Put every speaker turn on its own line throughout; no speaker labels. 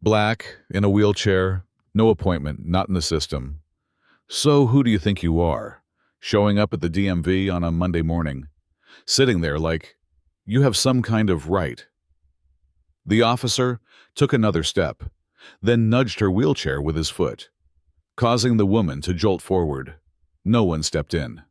Black, in a wheelchair, no appointment, not in the system. So who do you think you are? Showing up at the DMV on a Monday morning, sitting there like you have some kind of right. The officer took another step, then nudged her wheelchair with his foot, causing the woman to jolt forward. No one stepped in.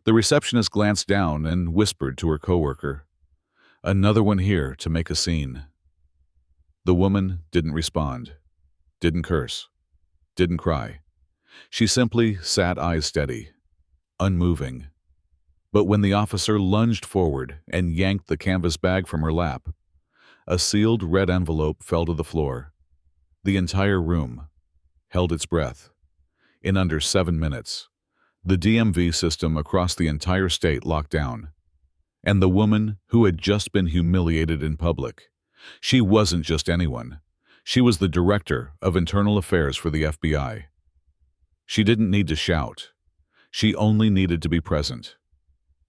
The receptionist glanced down and whispered to her coworker, "Another one here to make a scene." The woman didn't respond, didn't curse, didn't cry. She simply sat eyes steady, unmoving. But when the officer lunged forward and yanked the canvas bag from her lap, a sealed red envelope fell to the floor. The entire room held its breath. In under 7 minutes, the DMV system across the entire state locked down. And the woman who had just been humiliated in public, she wasn't just anyone. She was the director of internal affairs for the FBI. She didn't need to shout. She only needed to be present.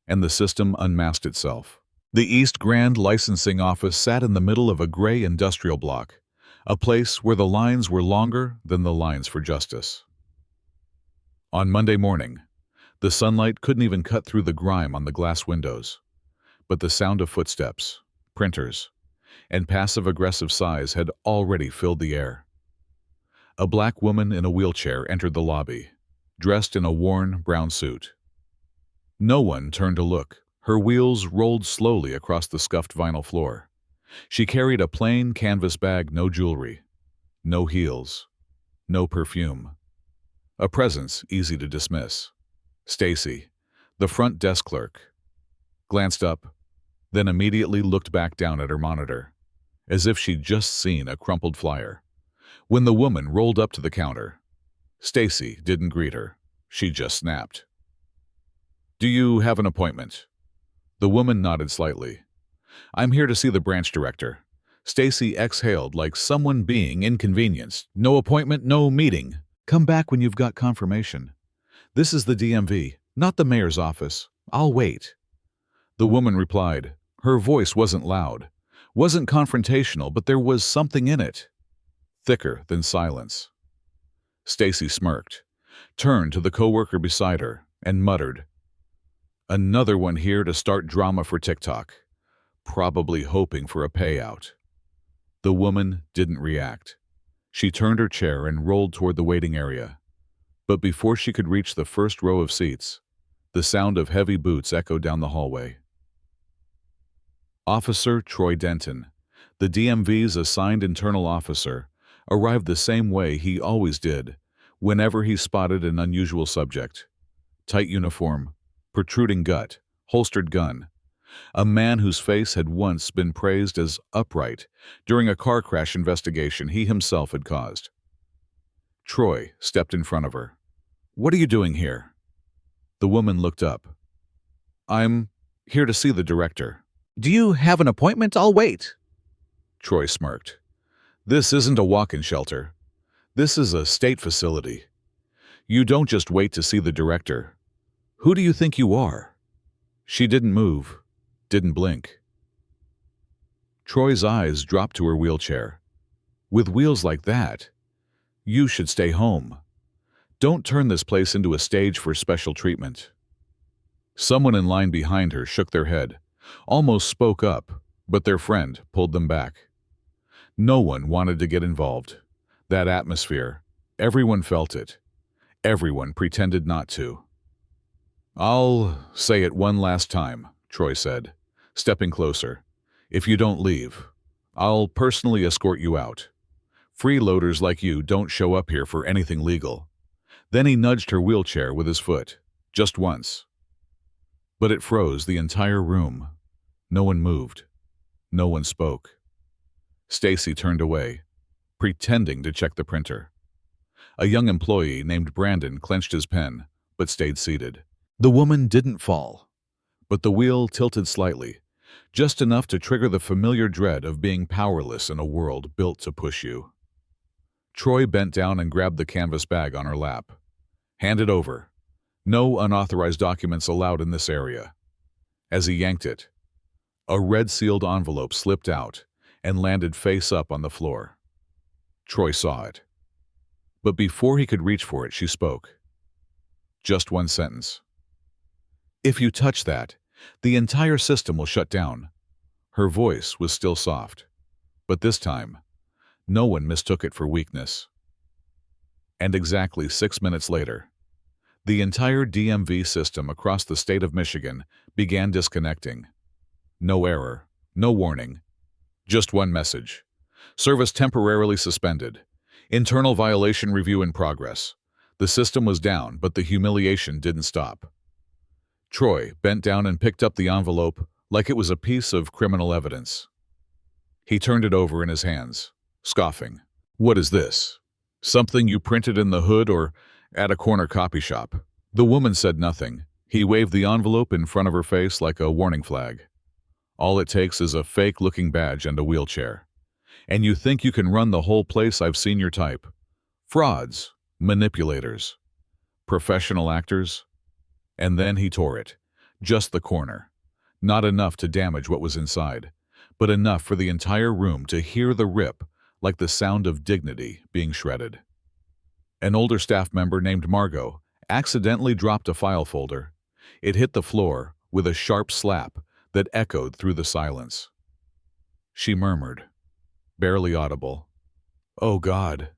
And the system unmasked itself. The East Grand licensing office sat in the middle of a gray industrial block, a place where the lines were longer than the lines for justice. On Monday morning, the sunlight couldn't even cut through the grime on the glass windows, but the sound of footsteps, printers, and passive-aggressive sighs had already filled the air. A black woman in a wheelchair entered the lobby, dressed in a worn brown suit. No one turned to look. Her wheels rolled slowly across the scuffed vinyl floor. She carried a plain canvas bag, no jewelry, no heels, no perfume. A presence easy to dismiss. Stacy, the front desk clerk, glanced up, then immediately looked back down at her monitor, as if she'd just seen a crumpled flyer. When the woman rolled up to the counter, Stacy didn't greet her. She just snapped. "Do you have an appointment?" The woman nodded slightly. "I'm here to see the branch director." Stacy exhaled like someone being inconvenienced. "No appointment, no meeting. Come back when you've got confirmation. This is the DMV, not the mayor's office. I'll wait." The woman replied. Her voice wasn't loud, wasn't confrontational, but there was something in it, thicker than silence. Stacy smirked, turned to the coworker beside her, and muttered, "Another one here to start drama for TikTok, probably hoping for a payout." The woman didn't react. She turned her chair and rolled toward the waiting area. But before she could reach the first row of seats, the sound of heavy boots echoed down the hallway. Officer Troy Denton, the DMV's assigned internal officer, arrived the same way he always did whenever he spotted an unusual subject. Tight uniform, protruding gut, holstered gun. A man whose face had once been praised as upright during a car crash investigation he himself had caused. Troy stepped in front of her. "What are you doing here?" The woman looked up. "I'm here to see the director."
"Do you have an appointment? I'll wait."
Troy smirked. "This isn't a walk-in shelter. This is a state facility. You don't just wait to see the director. Who do you think you are?" She didn't move, didn't blink. Troy's eyes dropped to her wheelchair. "With wheels like that, you should stay home. Don't turn this place into a stage for special treatment." Someone in line behind her shook their head, almost spoke up, but their friend pulled them back. No one wanted to get involved. That atmosphere, everyone felt it. Everyone pretended not to. "I'll say it one last time," Troy said, stepping closer. "If you don't leave, I'll personally escort you out. Freeloaders like you don't show up here for anything legal." Then he nudged her wheelchair with his foot, just once. But it froze the entire room. No one moved. No one spoke. Stacy turned away, pretending to check the printer. A young employee named Brandon clenched his pen, but stayed seated. The woman didn't fall, but the wheel tilted slightly, just enough to trigger the familiar dread of being powerless in a world built to push you. Troy bent down and grabbed the canvas bag on her lap. "Hand it over. No unauthorized documents allowed in this area." As he yanked it, a red sealed envelope slipped out and landed face up on the floor. Troy saw it. But before he could reach for it, she spoke. Just one sentence. "If you touch that, the entire system will shut down." Her voice was still soft, but this time, no one mistook it for weakness. And exactly 6 minutes later, the entire DMV system across the state of Michigan began disconnecting. No error, no warning, just one message. Service temporarily suspended. Internal violation review in progress. The system was down, but the humiliation didn't stop. Troy bent down and picked up the envelope like it was a piece of criminal evidence. He turned it over in his hands, scoffing. "What is this? Something you printed in the hood or at a corner copy shop?" The woman said nothing. He waved the envelope in front of her face like a warning flag. "All it takes is a fake-looking badge and a wheelchair. And you think you can run the whole place? I've seen your type. Frauds, manipulators, professional actors." And then he tore it. Just the corner. Not enough to damage what was inside, but enough for the entire room to hear the rip like the sound of dignity being shredded. An older staff member named Margot accidentally dropped a file folder. It hit the floor with a sharp slap that echoed through the silence. She murmured, barely audible, "Oh, God."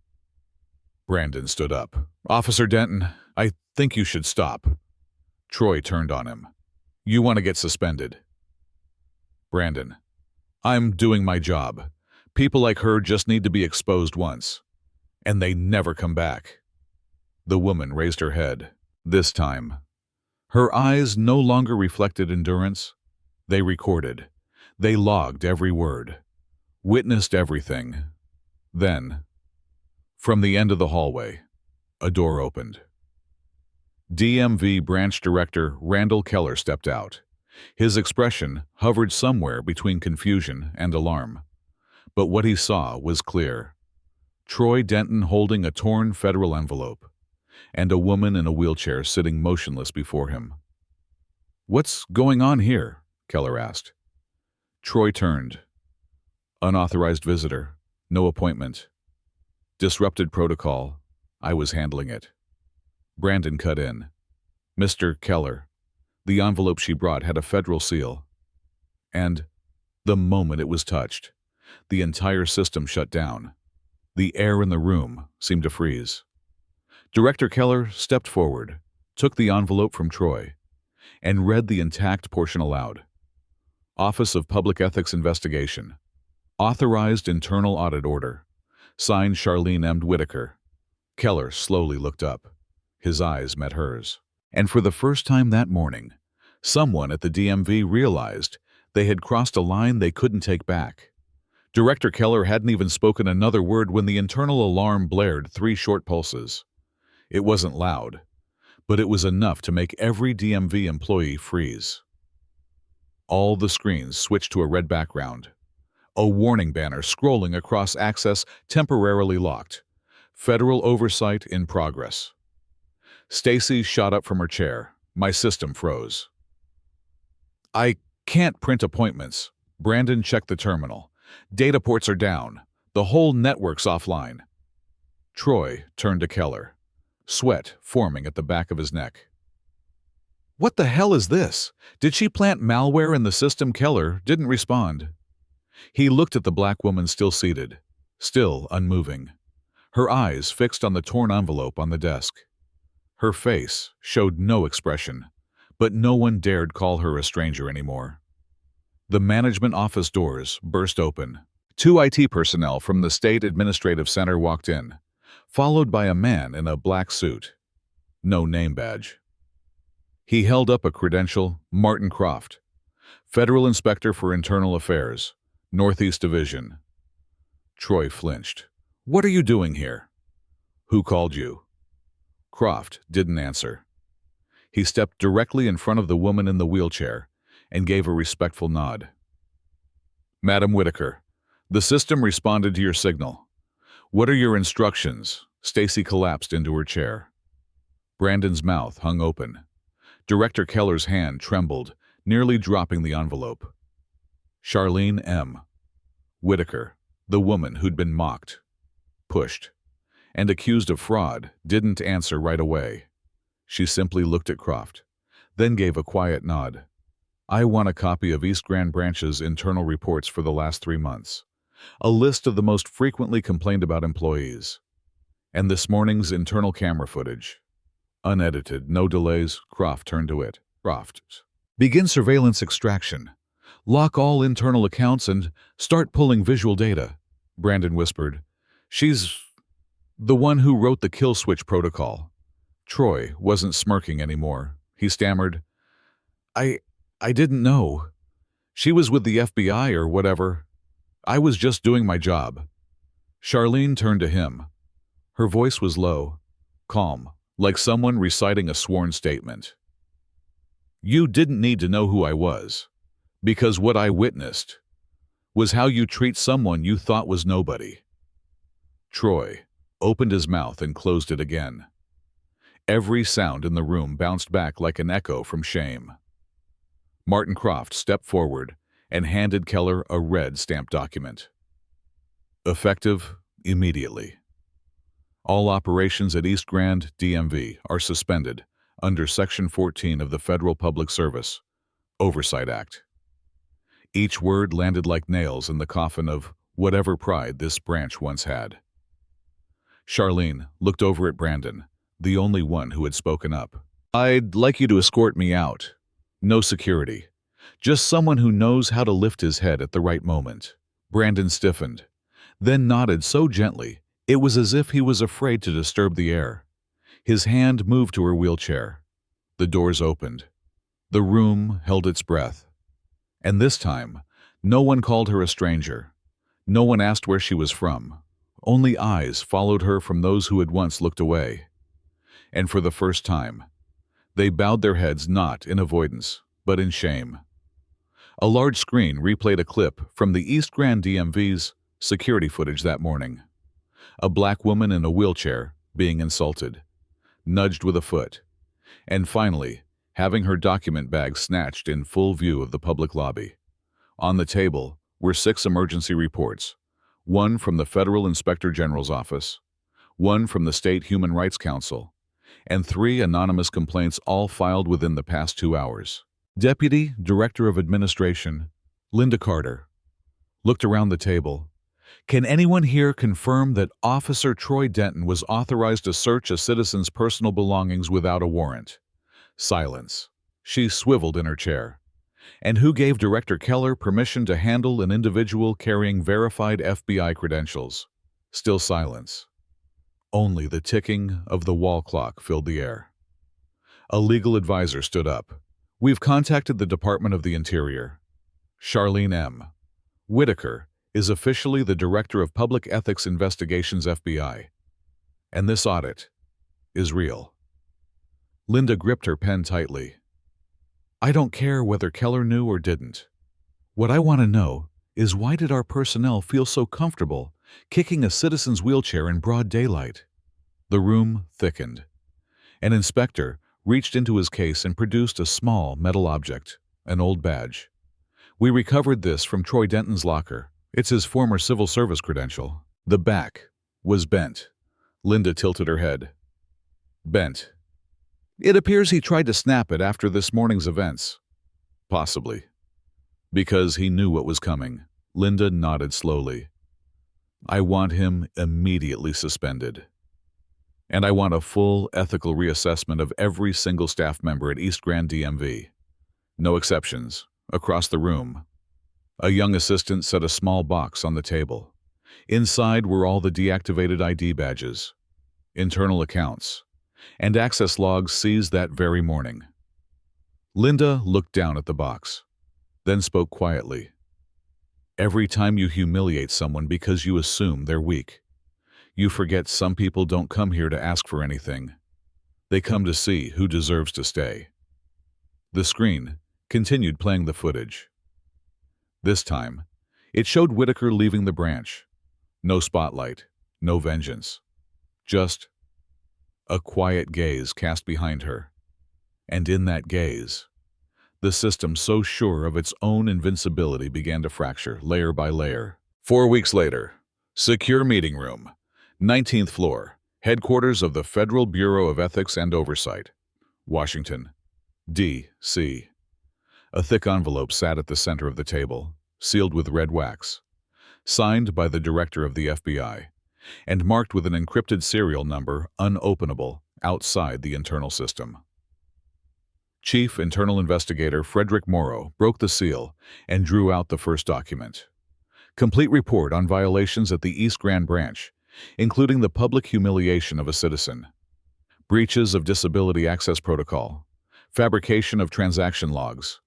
Brandon stood up. "Officer Denton, I think you should stop." Troy turned on him. "You want to get suspended." Brandon, "I'm doing my job. People like her just need to be exposed once, and they never come back." The woman raised her head. This time, her eyes no longer reflected endurance. They recorded. They logged every word, witnessed everything. Then, from the end of the hallway, a door opened. DMV Branch Director Randall Keller stepped out. His expression hovered somewhere between confusion and alarm. But what he saw was clear. Troy Denton holding a torn federal envelope, and a woman in a wheelchair sitting motionless before him. "What's going on here?" Keller asked. Troy turned. "Unauthorized visitor. No appointment. Disrupted protocol. I was handling it." Brandon cut in. "Mr. Keller, the envelope she brought had a federal seal. And the moment it was touched, the entire system shut down. The air in the room seemed to freeze." Director Keller stepped forward, took the envelope from Troy, and read the intact portion aloud. "Office of Public Ethics Investigation. Authorized Internal Audit Order. Signed Charlene M. Whitaker." Keller slowly looked up. His eyes met hers. And for the first time that morning, someone at the DMV realized they had crossed a line they couldn't take back. Director Keller hadn't even spoken another word when the internal alarm blared 3 short pulses. It wasn't loud, but it was enough to make every DMV employee freeze. All the screens switched to a red background. A warning banner scrolling across access temporarily locked. Federal oversight in progress. Stacy shot up from her chair. My system froze. "I can't print appointments." Brandon checked the terminal. "Data ports are down. The whole network's offline." Troy turned to Keller, sweat forming at the back of his neck. "What the hell is this? Did she plant malware in the system?" Keller didn't respond. He looked at the black woman still seated, still unmoving, her eyes fixed on the torn envelope on the desk. Her face showed no expression, but no one dared call her a stranger anymore. The management office doors burst open. 2 IT personnel from the State Administrative Center walked in, followed by a man in a black suit. No name badge. He held up a credential, Martin Croft, Federal Inspector for Internal Affairs, Northeast Division. Troy flinched. "What are you doing here?" "Who called you?" Croft didn't answer. He stepped directly in front of the woman in the wheelchair and gave a respectful nod. "Madam Whitaker, the system responded to your signal. What are your instructions?" Stacy collapsed into her chair. Brandon's mouth hung open. Director Keller's hand trembled, nearly dropping the envelope. Charlene M. Whitaker, the woman who'd been mocked. pushed, and accused of fraud, didn't answer right away. She simply looked at Croft, then gave a quiet nod. I want a copy of East Grand Branch's internal reports for the last 3 months. A list of the most frequently complained about employees. And this morning's internal camera footage. Unedited, no delays, Croft turned to it. Croft.
Begin surveillance extraction.
Lock all internal accounts and start pulling visual data, Brandon whispered. She's the one who wrote the kill switch protocol. Troy wasn't smirking anymore. He stammered, I didn't know. She was with the FBI or whatever. I was just doing my job. Charlene turned to him. Her voice was low, calm, like someone reciting a sworn statement. You didn't need to know who I was, because what I witnessed was how you treat someone you thought was nobody. Troy opened his mouth and closed it again. Every sound in the room bounced back like an echo from shame. Martin Croft stepped forward and handed Keller a red stamped document. Effective immediately. All operations at East Grand, DMV, are suspended under Section 14 of the Federal Public Service Oversight Act. Each word landed like nails in the coffin of whatever pride this branch once had. Charlene looked over at Brandon, the only one who had spoken up. I'd like you to escort me out. No security. Just someone who knows how to lift his head at the right moment. Brandon stiffened, then nodded so gently it was as if he was afraid to disturb the air. His hand moved to her wheelchair. The doors opened. The room held its breath. And this time, no one called her a stranger. No one asked where she was from. Only eyes followed her from those who had once looked away. And for the first time, they bowed their heads not in avoidance, but in shame. A large screen replayed a clip from the East Grand DMV's security footage that morning. A black woman in a wheelchair being insulted, nudged with a foot, and finally having her document bag snatched in full view of the public lobby. On the table were 6 emergency reports, one from the Federal Inspector General's office, one from the State Human Rights Council, and 3 anonymous complaints all filed within the past 2 hours. Deputy Director of Administration, Linda Carter, looked around the table. Can anyone here confirm that Officer Troy Denton was authorized to search a citizen's personal belongings without a warrant? Silence. She swiveled in her chair. And who gave Director Keller permission to handle an individual carrying verified FBI credentials? Still silence. Only the ticking of the wall clock filled the air. A legal advisor stood up. We've contacted the Department of the Interior. Charlene M. Whitaker is officially the Director of Public Ethics Investigations FBI. And this audit is real. Linda gripped her pen tightly. I don't care whether Keller knew or didn't. What I want to know is why did our personnel feel so comfortable kicking a citizen's wheelchair in broad daylight? The room thickened. An inspector reached into his case and produced a small metal object, an old badge. We recovered this from Troy Denton's locker. It's his former civil service credential. The back was bent. Linda tilted her head. Bent. It appears he tried to snap it after this morning's events. Possibly. Because he knew what was coming. Linda nodded slowly. I want him immediately suspended. And I want a full ethical reassessment of every single staff member at East Grand DMV. No exceptions. Across the room, a young assistant set a small box on the table. Inside were all the deactivated ID badges, internal accounts, and access logs seized that very morning. Linda looked down at the box, then spoke quietly. Every time you humiliate someone because you assume they're weak, you forget some people don't come here to ask for anything. They come to see who deserves to stay. The screen continued playing the footage. This time, it showed Whitaker leaving the branch. No spotlight, no vengeance. Just a quiet gaze cast behind her. And in that gaze, the system so sure of its own invincibility began to fracture layer by layer. 4 weeks later, secure meeting room. 19th floor, headquarters of the Federal Bureau of Ethics and Oversight, Washington, D.C. A thick envelope sat at the center of the table, sealed with red wax, signed by the director of the FBI, and marked with an encrypted serial number unopenable outside the internal system. Chief Internal Investigator Frederick Morrow broke the seal and drew out the first document. Complete report on violations at the East Grand Branch, including the public humiliation of a citizen, breaches of disability access protocol, fabrication of transaction logs,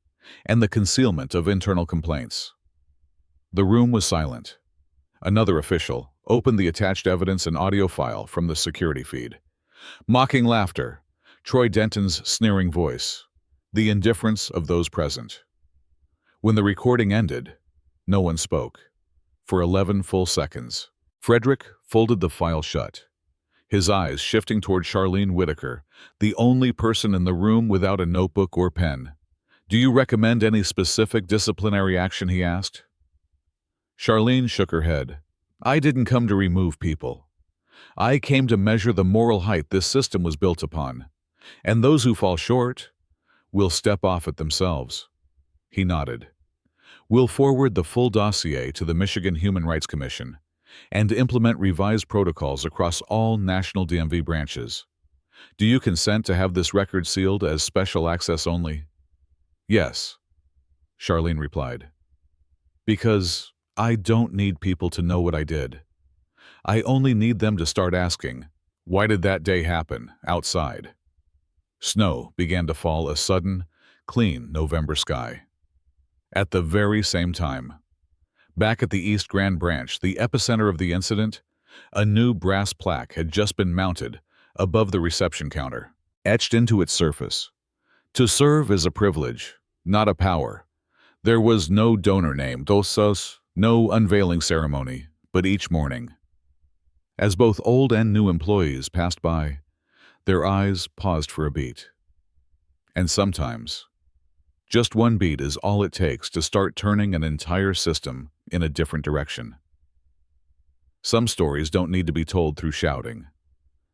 and the concealment of internal complaints. The room was silent. Another official opened the attached evidence and audio file from the security feed. Mocking laughter, Troy Denton's sneering voice, the indifference of those present. When the recording ended, no one spoke. For 11 full seconds, Frederick folded the file shut, his eyes shifting toward Charlene Whitaker, the only person in the room without a notebook or pen. "Do you recommend any specific disciplinary action?" he asked. Charlene shook her head. "I didn't come to remove people. I came to measure the moral height this system was built upon, and those who fall short will step off it themselves." He nodded. "We'll forward the full dossier to the Michigan Human Rights Commission and implement revised protocols across all national DMV branches. Do you consent to have this record sealed as special access only?" "Yes," Charlene replied. "Because I don't need people to know what I did. I only need them to start asking, why did that day happen outside?" Snow began to fall, a sudden, clean November sky. At the very same time, back at the East Grand Branch, the epicenter of the incident, a new brass plaque had just been mounted above the reception counter, etched into its surface. To serve is a privilege, not a power. There was no donor name, no unveiling ceremony, but each morning, as both old and new employees passed by, their eyes paused for a beat. And sometimes, just one beat is all it takes to start turning an entire system in a different direction. Some stories don't need to be told through shouting.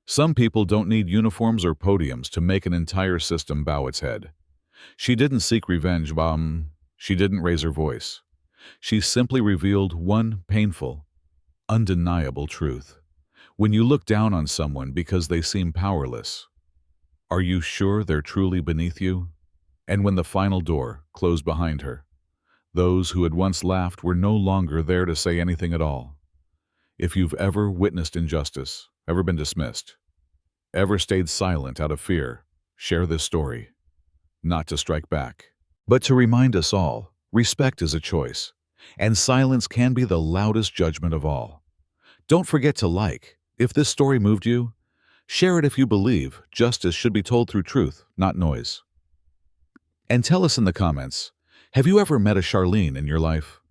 Some people don't need uniforms or podiums to make an entire system bow its head. She didn't seek revenge, she didn't raise her voice. She simply revealed one painful, undeniable truth. When you look down on someone because they seem powerless, are you sure they're truly beneath you? And when the final door closed behind her, those who had once laughed were no longer there to say anything at all. If you've ever witnessed injustice, ever been dismissed, ever stayed silent out of fear, share this story. Not to strike back, but to remind us all, respect is a choice, and silence can be the loudest judgment of all. Don't forget to like. If this story moved you, share it if you believe justice should be told through truth, not noise. And tell us in the comments, have you ever met a Charlene in your life?